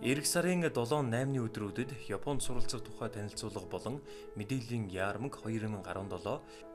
Эх сарын 7-8-ны өдрүүдэд Японд суралцах тухай танилцуулга болон мэдээллийн яармаг 2017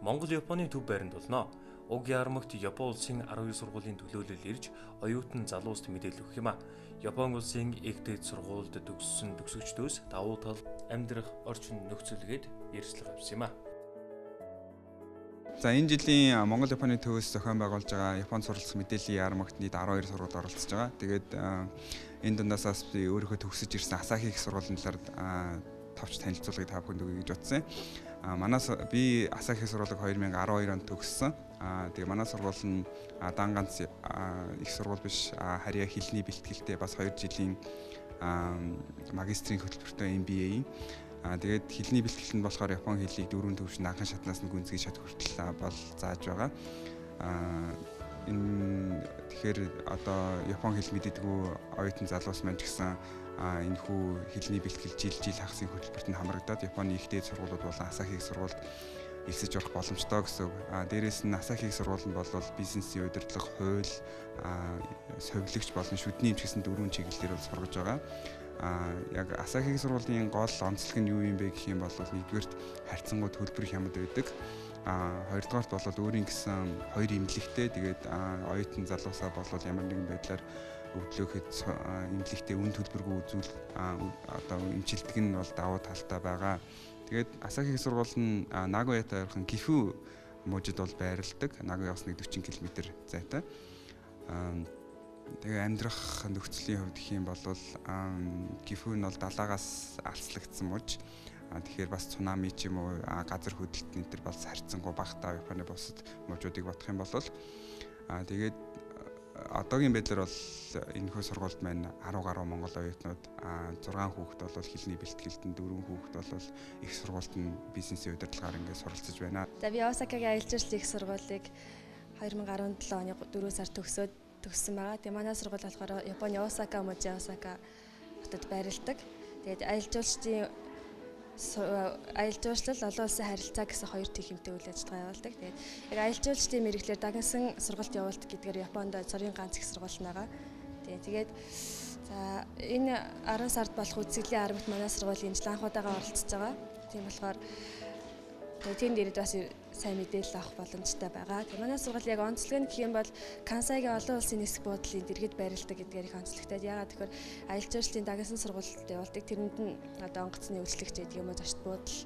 Монгол-Японы төв байранд болно. Уг яармагт Япон улсын 12 сургуулийн төлөөлөл ирж, оюутан залууст мэдээлэл өгөх юм а. Япон улсын их дээд сургуульд төгссөн төгсөгчдөөс давуу тал, амьдрах орчин нөхцөлгээд Yriltslaga авсан юм а. За энэ жилийн Монгол-Японы төвөөс зохион байгуулж байгаа Японд суралцах мэдээллийн яармагт нийт 12 сургууль оролцож байгаа. Тэгээд энэ дундаас би өөрийнхөө төгсөж ирсэн Асахи их сургуулийн талаар товч танилцуулгыг та бүхэнд өгье гэж бодсон. Манаас би Асахи сургуулийг 2012 онд төгссөн. Тэгээ манай сургууль нь дан ганц их сургууль биш, харьяа хэлний бэлтгэлтэй бас 2 жилийн магистрийн хөтөлбөртэй MBA. Тэгээд хэлний бэлтгэлэнд болохоор Япон хэлийг 4 төвшин анхан шатнаас нь гүнзгий шат хүртэл бол зааж байгаа. Тэгэхээр одоо Япон хэл мэддэггүй оюутан залуус маань ч гэсэн энэхүү хэлний бэлтгэл жил хагас хөтөлбөрт нь хамрагдаад Японы их дээд сургуулиуд болон Асахи их сургуульд элсэж орох боломжтой гэсэн үг. Дээрээс нь Асахи их сургууль нь бол бизнесийн удирдлага, хууль, совилогч болон шүдний эмч гэсэн 4 чиглэлээр бол сургаж байгаа. Яг Асахи их сургуулийн гол онцлог нь юу юм бэ гэх юм бол нэгдүгээрт харьцангуй төлбөр хямд байдаг. Хоёрдугаарт бол өөрийн гэсэн 2 имлэгтэй, тэгээд оюутан залуусаа бол ямар нэгэн байдлаар өвдлөөхөд имлэгтэй үн төлбөргүй үзүүл одоо эмчилдэг нь бол давуу талтай байгаа. Тэгээд Асахи их сургууль нь Нагоятай ойрхон Гифу мужид бол байрладаг. Нагоягаас 40 км зайтай. Тэгээ амьдрах нөхцөлийн хувьд гэх юм бол Гифу нь бол далаагаас алслагдсан муж. Тэгэхээр бас цунами ч юм уу газар хөдлөлт энэ төр бол харьцангуй багтаа Японы бусад мужуудыг бодох юм бол тэгээд одоогийн байдлаар бол энэхүү сургуульд маань 10 гаруй монгол оюутнууд 6 хүүхэд бол хэлний бэлтгэлтэнд, 4 хүүхэд бол их сургуульд нь бизнесийн удирдлагаар ингээд суралцж байна. За би Осакагийн аялал жуулчлалын их сургуулийг 2017 оны 4 сард төгссөн байгаа. Тэгээ манай сургууль болохоор Японы Осака мужийн Осака хотод байрладаг. Тэгээд аялал жуулчлал олон улсын харилцаа гэсэн 2 техниктэй үйл ажиллагаа явуулдаг. Тэгээд яг аялал жуулчлалын мэргэжлэр дагнасан сургалт явуулдаг гэдгээр Японд цорын ганц их сургууль байгаа. Тэгээд за энэ 10 сард болох үзэгдлийн армагт манай сургуулийн анхудаага оролцож байгаа. Тийм болохоор тийм дээрээ бас сайн мэдээлэл авах боломжтой байгаа. Тэгээ манай сургууль яг онцлог нь гэх юм бол Кансайгийн олон улсын нисэх буудлын дэргэд байрладаг гэдгээр их онцлогтой. Яагаад тэгэхээр аялал жуулчлалын дагнасан сургуульд явуулдаг. Тэрэнд нь одоо онгоцны үйлчлэгч гэдэг юм уу, зочд буудал,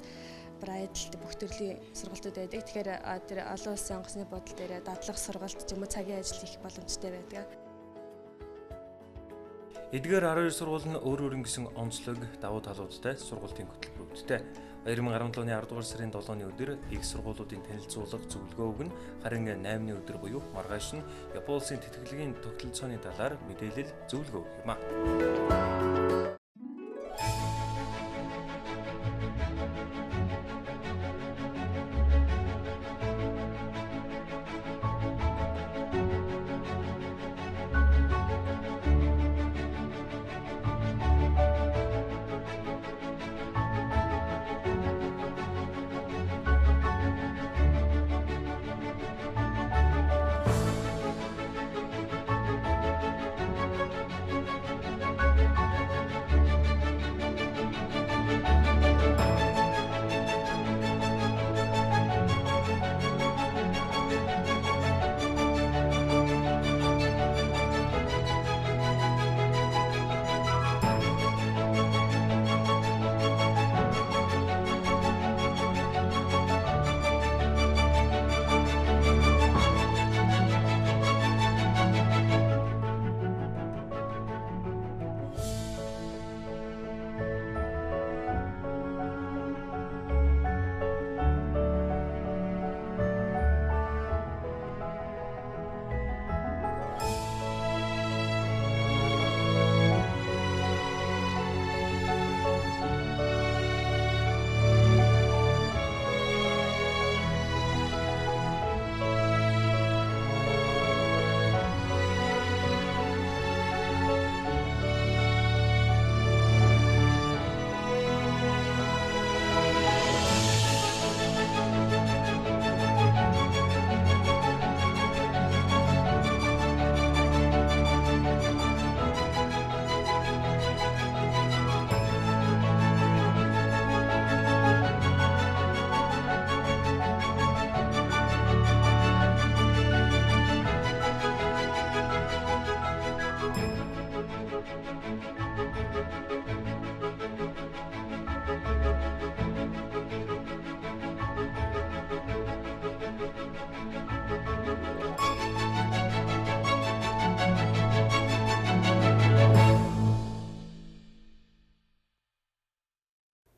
брайдл бүх төрлийн сургалтууд байдаг. Тэгэхээр тэр олон улсын онгоцны буудлын дээр дадлах сургалт ч юм уу цагийн ажил хийх боломжтой байдаг. Эдгээр 12 сургууль нь өөр гэсэн онцлог, давуу талуудтай сургуулийн хөтөлбөрүүдтэй. 2017 оны 10 дугаар сарын 7-ны өдөр их сургуулиудын танилцуулга зөвлөгөө өгнө. Харин 8-ны өдөр буюу маргааш нь Япон улсын тэтгэлгийн тогтолцооны талаар мэдээлэл зөвлөгөө өгөх юм а.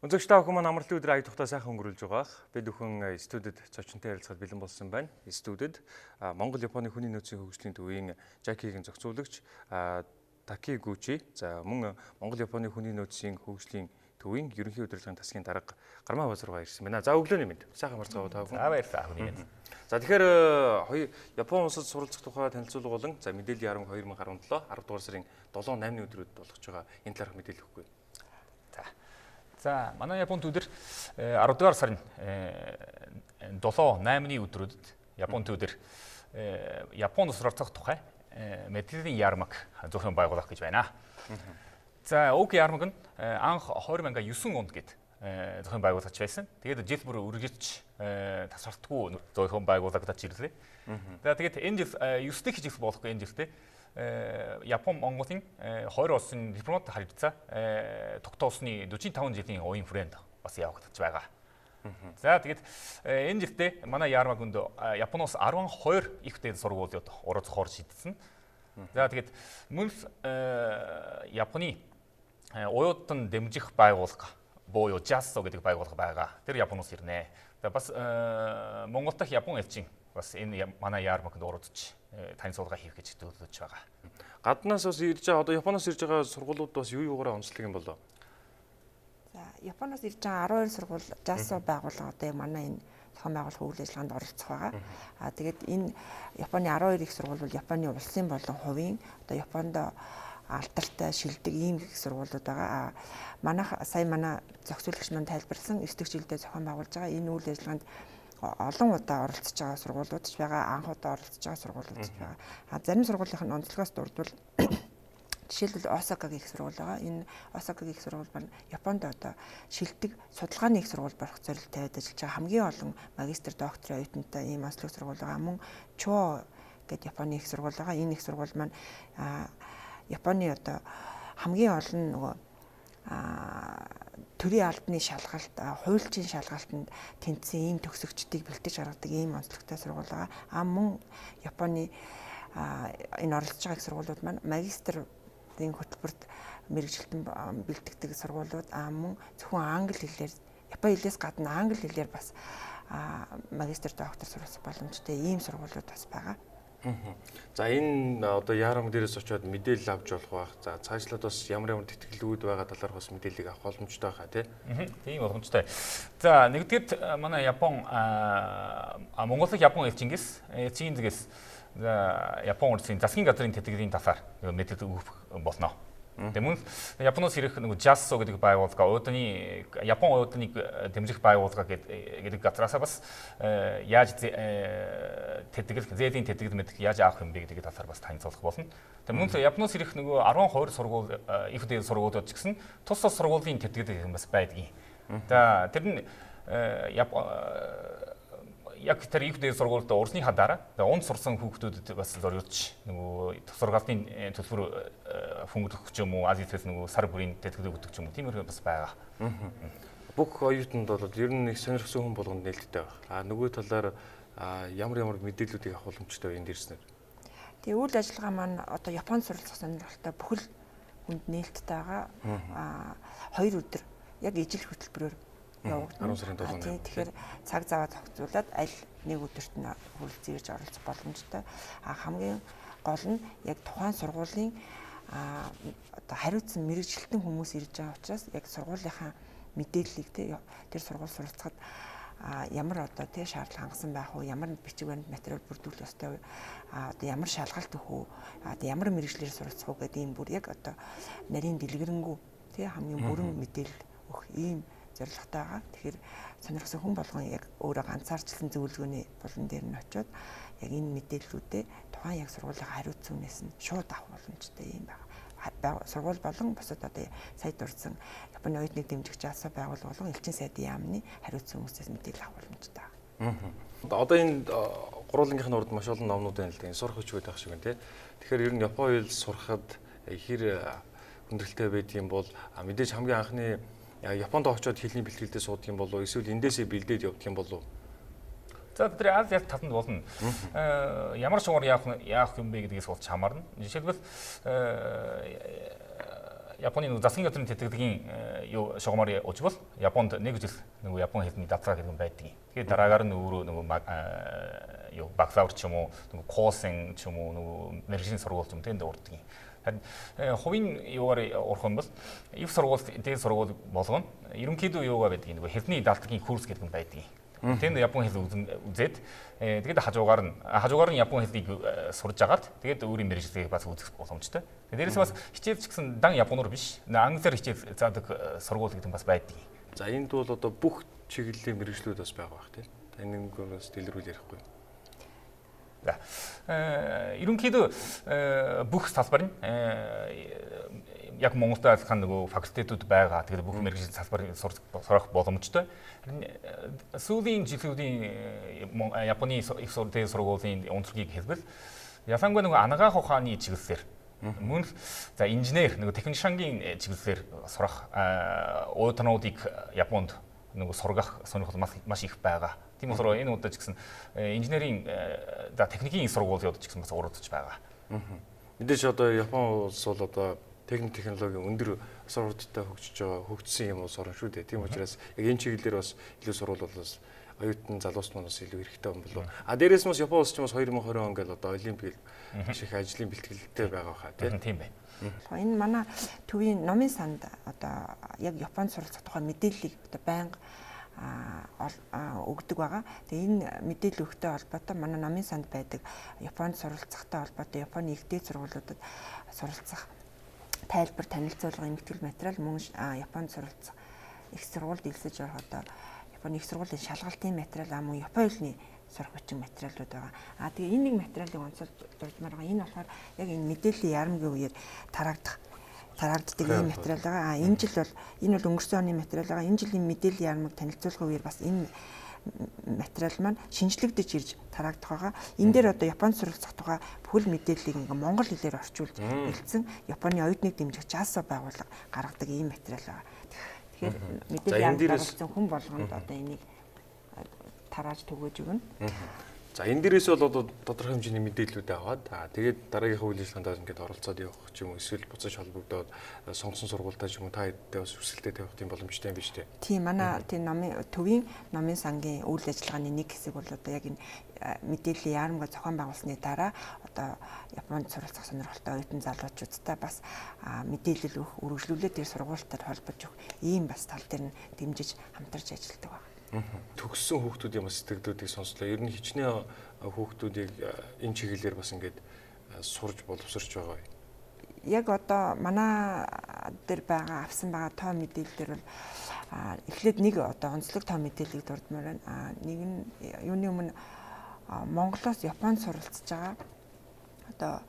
Өнөөдөр та бүхэн амралтын өдрийн ая тухтай сайхан өнгөрүүлж байгаа. Бид бүхэн студид зочинтой ярилцахад бэлэн болсон байна. Студид Монгол Японы хүний нөөцийн хөгжлийн төвийн Жакигийн зохицуулагч Такигучи, за мөн Монгол Японы хүний нөөцийн хөгжлийн төвийн ерөнхий удирдлагын тасгийн дарга Гармаа базар руу ирсэн байна. За өглөөний мэнд. Сайхан марцгаа та бүхэн. За баярлалаа хүний мэнд. За тэгэхээр Япон улсад суралцах тухай танилцуулга болон за мэдээллийн яарам 2017 10 дугаар сарын 7-8-ны өдрүүд болгож байгаа энэ талаарх мэдээлэл өгөхгүй. За манай Японд өдөр 10 дугаар сарын 7-8-ны өдрүүдэд Японд өдөр Японд суралцах тухай мэдээллийн яармаг зөвхөн байгуулах гэж байна. За уг яармаг нь анх 2009 онд гээд зөвхөн байгуулагдаж байсан. Тэгээд жил бүр үргэлж тасралтгүй зөвхөн байгуулагдаж ирлээ. За тэгээд энэ жил 9 дэх жил болохгүй энэ жилдээ Япон Монголын 20 улсын дипломат харилцаа тогтоосны 45 жилийн уян хүрээнд бас явагдаж байгаа. За тэгээд энэ жилдээ манай яармаг өнд Японоос 12 их дээд сургуулиуд оролцохоор шийдсэн. За тэгээд мөн Японы уяадан дэмжих байгууллага буюу JASO гэдэг байгууллага байгаа. Тэр Японоос ирнэ. За бас Монгол дахь Япон элчин бас энэ манай яармагт оролцож танилцуулга хийх гэж төлөвлөж байгаа. Гаднаас бас ирж байгаа одоо Японоос ирж байгаа сургуулиуд бас юу юугаараа онцлог юм болоо? За Японоос ирж байгаа 12 сургууль JASO байгууллага одоо манай энэ зохион байгуулах үйл ажиллагаанд оролцох байгаа. Тэгээд энэ Японы 12 их сургууль бол Японы улсын болон хувийн одоо Японд алдартай шилдэг ийм их сургуулиуд байгаа. Манайх сая манай зохицуулагч маань тайлбарлсан 9 дэх жилдээ зохион байгуулж байгаа энэ үйл ажиллагаанд олон удаа оролцож байгаа сургуулиуд ч байгаа, анх удаа оролцож байгаа сургуулиуд ч байгаа. Зарим сургуулийн онцлогоос дурдвал жишээлбэл Осакагийн их сургууль байгаа. Энэ Осакагийн их сургууль маань Японд одоо шилдэг судалгааны их сургууль болох зорилт тавиад ажиллаж байгаа. Хамгийн олон магистр, докторийн оюутантай ийм онцлог сургууль байгаа. Мөн Чо гэдэг Японы их сургууль байгаа. Энэ их сургууль маань Японы одоо хамгийн олон нөгөө төрийн албаны шалгалт, хуульчийн шалгалтанд тэнцсэн ийм төгсөгчдийг бэлтгэж гаргадаг ийм онцлогтой сургууль байгаа. Мөн Японы энэ оролцож байгаа их сургуулиуд маань магистрийн хөтөлбөрт мэргэжилтэн бэлтгэдэг сургуулиуд мөн зөвхөн англи хэлээр, Японы хэлээс гадна англи хэлээр бас магистр, доктор сурах боломжтой ийм сургуулиуд бас байгаа. За энэ одоо яарам дээрээс очиод мэдээлэл авч болох байх. За цаашлаад бас ямар тэтгэлгүүд байгаа талаар бас мэдээллийг авах боломжтой хаа тий. Тийм боломжтой. За нэгдүгээр манай Япон Монголын Япон элчингээс за Япон улсын засгийн газрын тэтгэлийн талаар мэдээлэл өгөх болно. Тэгээ мөн Японоос ирэх нэг JASO гэдэг байгууллага уяадны Япон уяадныг дэмжих байгууллага гэдэг газраас бас яаж тэтгэл зээлийн тэтгэл мэдэх яаж авах юм бэ гэдэг талаар бас танилцуулах болно. Тэгээ мөн Японоос ирэх нөгөө 12 сургууль их дээд сургуулиуд ч гэсэн тус тус сургуулийн тэтгэл бас байдгийг. За тэр нь яг тэр их дээд сургуульд урсны хадараа унд сурсан хүүхдүүдэд бас зориулж нөгөө сургаалтын төлбөр хөнгөлөх ч юм уу азиэс нөгөө сар бүрийн тэтгэл өгдөг ч юм уу тиймэрхүү бас байгаа. Бүх оюутанд бол ер нь их сонирхсан хүн болгонд нээлттэй байна. Нөгөө талаар ямар мэдээллүүдийг авах боломжтой вэ энэ дээрснээр? Тэгээ үйл ажиллагаа маань одоо Японд суралцах сонирхолтой бүхэл хүнд нээлттэй байгаа. 2 өдөр яг ижил хөтөлбөрөөр явагдана. 10 сарын 7-нд. Тэгэхээр цаг зав зохицуулаад аль нэг өдөрт нь хүрэлцэн ирж оролцох боломжтой. Хамгийн гол нь яг тухайн сургуулийн одоо хариуцсан мэрэгжилтэн хүмүүс ирж байгаа учраас яг сургуулийнхаа мэдээллийг тэр сургууль суралцахад ямар одоо тий шаардлага хангасан байх уу, ямар бичиг баримт материал бүрдүүлэх ёстой вэ, одоо ямар шалгалт өгөх үү, одоо ямар мэрэгчлэр суралцах уу гэдэг ийм бүр яг одоо нарийн дэлгэрэнгүй тий хамгийн бүрэн мэдээлэл өгөх ийм зорилготой байгаа. Тэгэхээр сонирхсан хүн болгон яг өөрөө ганцаарчлан зөвлөгөөний болон дээр нь очиод яг энэ мэдээллүүдээ тухайн яг сургуулийн хариуцсан хүнээс нь шууд авах боломжтой юм байна. Сургууль болон бусад одоо сая дурдсан Японы оюутныг дэмжих JASO байгууллага болон элчин сайдын яамны хариуцсан хүмүүстээс мэдээлэл авах боломжтой байна. Одоо энэ гурвуулгийнхын урд маш олон номнууд байна л да. Сурах хүчтэй байх шиг байна тий. Тэгэхээр ер нь Япон хэл сурахад хэр хүндрэлтэй байдığım бол мэдээж хамгийн анхны Японд очиод хэлний бэлтгэлдээ суудаг юм болов эсвэл эндээсээ бэлдээд явдаг юм болов? За тэр Аз яг татанд болно. Ямар шугар яах юм бэ гэдгээс болж хамаарна. Жишээлбэл Японы нэг засгийн газрын тэтгэдгийн юу шугамаар уучвал Японд нэг жил нэг Япон хэлний давтаа гэдэг юм байдаг. Тэгээд дараагаар нь өөрөө нэг юу бакалавр ч юм уу, нэг курсын ч юм уу, нэг мэргэжлийн сургууль ч юм тэнд урддаг. Харин хувийн юугаар урах юм бол их сургууль, дээд сургууль болгоно. Ерөнхийдөө юугаа байдаг нэг хэлний даалтгийн курс гэдэг юм байдаг. Тэнд Япон хэл үзээд тэгээд хажуугаар нь Япон хэлийг сурж агаад тэгээд өөрийн мэргэжлийг бас үзэх боломжтой. Дээрээс бас хичээл ч гэсэн дан японоор биш. Англиар хичээл заадаг сургууль гэдэг бас байдаг. За энд бол одоо бүх чиглэлийн мэргэжлүүд бас байгаа бах тийм. Энийг бас дэлгэрүүл ярихгүй. За ерөнхийдөө бүх салбар нь яг Монголд айлхан нөгөө факультетууд байгаа. Тэгээд бүх мэргэжлийн салбар сурах боломжтой. Сүүлийн жилүүдийн Японы их сургуулийн онцлогийг хэлбэл ялангуяа нөгөө анагаах ухааны чиглэлээр мөн за инженер нөгөө технишангийн чиглэлээр сурах уутнуудыг Японд нөгөө сургах сонирхол маш их байгаа. Тийм болохоор энэ удаа ч гэсэн инженерийн за техникийн сургуулиуд ч гэсэн бас урагдж байгаа. Мэдээж одоо Япон улс бол одоо техник технологийн өндөр сургалттай хөгжсөн юм уу сурна шүү дээ. Тийм учраас яг энэ чиглэлээр бас илүү сурвал бас оюутан залуус маань бас илүү хэрэгтэй юм болов. Дээрээс нь Япон улс ч бас 2020 он гэл одоо олимпик шиг ажлын бэлтгэлтэй байгаа хаа тийм бай. Энэ манай төвийн номын санд одоо яг Японд суралцах тухай мэдээллийг одоо байнга өгдөг байгаа. Тэгээ энэ мэдээлэл өгөхтэй холбоотой манай номын санд байдаг Японд суралцахтай холбоотой Японы их дээд сургуулиудад суралцах тайлбар танилцуулга эмгтгэл материал мөн Японд суралцах их сургуульд элсэж орох одоо Японы их сургуулийн шалгалтын материал мөн Японы хэлний сурах бичин материалууд байгаа. Тэгээ энэ нэг материалыг онцолж дурдмаар байгаа. Энэ болохоор яг энэ мэдээллийн ярамгийн үеэр тараагддаг ийм материал байгаа. Энэ жил бол энэ бол өнгөрсөн оны материал байгаа. Энэ жилийн мэдээллийн ярамыг танилцуулгын үеэр бас энэ материал маань шинжлэгдэж ирж тараагдах байгаа. Энэ дээр одоо Японд суралцах тухай бүхэл мэдээллийг ингээ монгол хэлээр орчуулж хэлсэн Японы оюутныг дэмжих жаасаа байгууллага гаргадаг ийм материал байгаа. Тэгэхээр мэдээллийн ярамд оролцсон хүн болгонд одоо энийг тарааж түгэж өгнө. За энэ дээрээс бол одоо тодорхой хэмжээний мэдээллүүд аваад тэгээд дараагийнхаа үйл ажиллагаанд ингээд оролцоод явах ч юм уу эсвэл буцаж холбогдоод сонгосон сургуультай ч юм уу та хэдтэй бас хүсэлтэд тавих тийм боломжтой юм биш үү? Тийм манай тийм төвийн номын сангийн үйл ажиллагааны нэг хэсэг бол одоо яг энэ мэдээллийн яамгаа зохион байгуулсны дараа одоо Японд суралцах сонирхолтой оюутан залуучуудтай бас мэдээлэл өгөх, үргэлжлүүлээд тэр сургуультай холбож өгөх ийм бас тал дээр нь дэмжиж хамтарч ажилладаг байна. Төгссөн хүүхдүүдийн бас сэтгэлдүүдийг сонслоо. Ер нь хичнээн хүүхдүүдийг энэ чиглэлээр бас ингээд сурж боловсрч байгаа. Яг одоо манай дээр авсан байгаа тоо мэдээлэлээр бол эхлээд нэг одоо онцлог тоо мэдээллийг дурдмаар байна. Нэг нь юуны өмнө Монголоос Японд суралцж байгаа одоо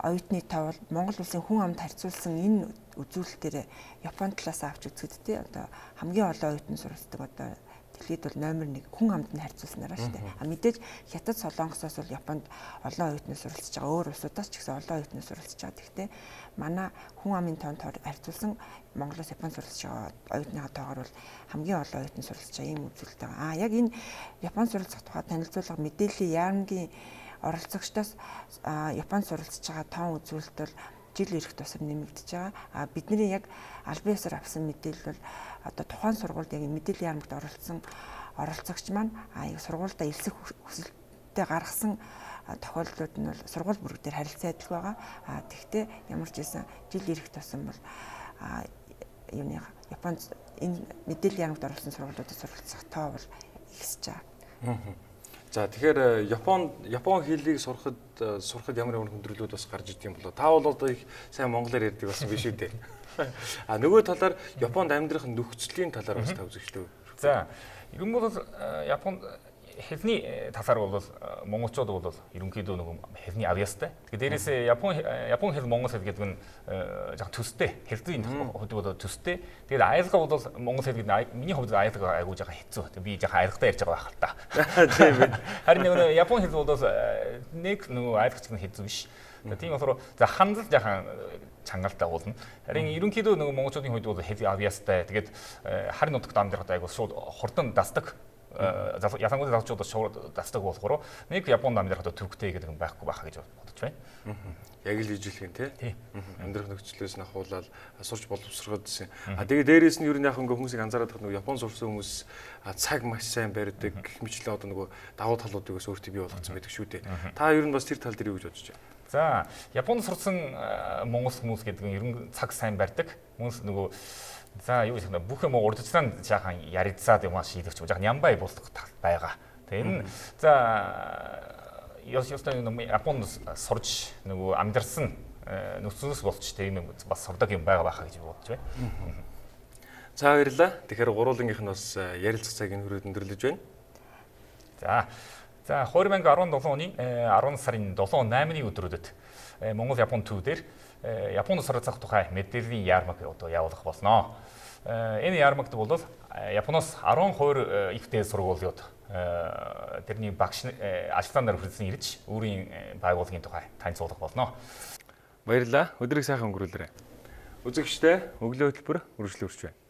оюутны тоо бол Монгол улсын хүн амд харьцуулсан энэ үзүүлэлтээр Японы талаас авч үзэхэд тий одоо хамгийн олон оюутан суралцдаг одоо дэлхийд бол номер 1 хүн амд нь харьцуулснараа шүү дээ. Мэдээж Хятад Солонгосоос бол Японд олон оюутнууд суралцж байгаа. Өөр улсуудаас ч гэсэн олон оюутнууд суралцж байгаа. Гэхдээ манай хүн амын тоонд харьцуулсан Монголоос Японд суралцж байгаа оюутныхаа тоогоор бол хамгийн олон оюутан суралцж байгаа ийм үзүүлэлт байгаа. Яг энэ Японд суралцах тухай танилцуулга мэдээллийн яамгийн оролцогчдоос Японд суралцж байгаа тоон үзүүлэлт бол жил ирэх тусам нэмэгдэж байгаа. Бидний яг аль биесээр авсан мэдээлэл бол одоо тухайн сургуульд яг мэдээллийн яамд оролцогч маань яг сургуульдаа элсэх хүсэлтэд гаргасан тохиолдлууд нь бол сургууль бүрэг дээр харилцаа адил байгаа. Тэгвэл ямар ч байсан жил ирэх тусам бол юуны Японд энэ мэдээллийн яамд оролцсон сургуулиудад суралцах тоо бол ихсэж байгаа. За тэгэхээр Япон хэлийг сурахад ямар хүндрэлүүд бас гарч ирдэг юм болоо. Та бол одоо их сайн монголоор ярьдаг болсон биш үү дээ. Нөгөө талаар Японд амьдрах нөхцөлийн талаар бас та үзэгчтэй. За ер нь бол Японд хэлний талаар бол монголчууд бол ерөнхийдөө нэг хэлний авьяастай. Тэгэхээр дээрээс Япон хэл монгол хэл гэдэг нь яг төстэй. Хэлний хувьд бол төстэй. Тэгээд айлга бол монгол хэл гэдэг миний хувьд айлга айгуу жаахан хэцүү. Тэгээд би жаахан айлгатай ярьж байгаа байх л та. Тийм ээ. Харин нэг Япон хэл бол нэг айлгач нь хэцүү биш. Тийм болохоор за хандлал жаахан чангалтай уулна. Харин ерөнхийдөө нэг монголчуудын хувьд бол хэл авьяастай. Тэгээд харин нутагт амьдрахад айгуу шууд хурдан дасдаг. ялангуяа залуучуудаас шууд дасдаг болохоор нэг Японд амьдрахад төвөгтэй гэдэг юм байхгүй байхаа гэж бодож байна. Яг л ижилхэн тий. Амьдрах нөхцлөөс нь ахуулаад сурч боловсроход гэсэн. Тэгээ дээрээс нь ер нь яг ингээ хүмүүсийг анзаараад байгаа нөгөө Японд сурсан хүмүүс цаг маш сайн барьдаг гэх мэтлээ одоо нөгөө давуу талуудыг бас өөртөө бий болгоцсон байдаг шүү дээ. Та ер нь бас тэр тал дээр юу гэж бодож байна? За, Японд сурсан монгол хүмүүс гэдэг нь ер нь цаг сайн барьдаг. Хүмүүс нөгөө за юу гэх юм бүх юм урдчлан жаахан ярилцаад юм аа шийдвэрч жаахан нямбай болдог байгаа. Тэгээ энэ за Японд сурж нөгөө амьдарсан нөхцөлөөс болч тийм юм бас сурдаг юм байгаа байхаа гэж бодож байна. За баярлалаа. Тэгэхээр гурвуулгийнх нь бас ярилцах цагийг хүрээд өндөрлөж байна. За 2017 оны 10 сарын 7-8-ны өдрүүдэд Монгол Япон төв дээр Японд суралцах тухай мэдээллийн ярмаг одоо явуулах болно. Энэ ярмагт бол Японоос 10% ихтэй сургуулиуд тэрний багш ажилтнаар хүрсэн ирж өөрийн байгууллагын тухай танилцуулах болно. Баярлалаа. Өдрийг сайхан өнгөрүүлээрэй. Үзэгчдээ өглөө хөтөлбөр үргэлжлүүлж байна.